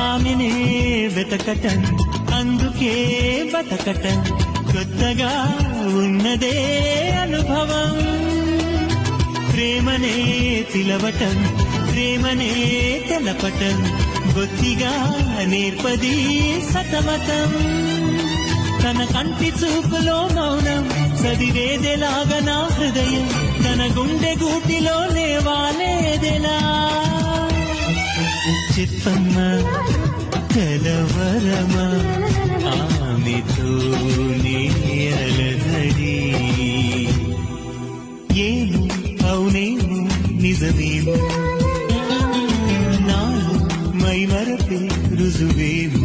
ఆమెనే వెతకటం అందుకే బతకటం కొత్తగా ఉన్నదే అనుభవం ప్రేమనే పిలవటం ప్రేమనే తెలపటం బొత్తిగా నేర్పది సతమతం తన కంటి చూపులో మౌనం చదివేదెలాగా నా హృదయం తన గుండె గూటిలో లేవాలేదెలా చెప్పమ్మా కలవరమా ఆమెతో అలజడి ఏమో అవునేమో నిజమేమో నాలో మై మరపే రుజువేమో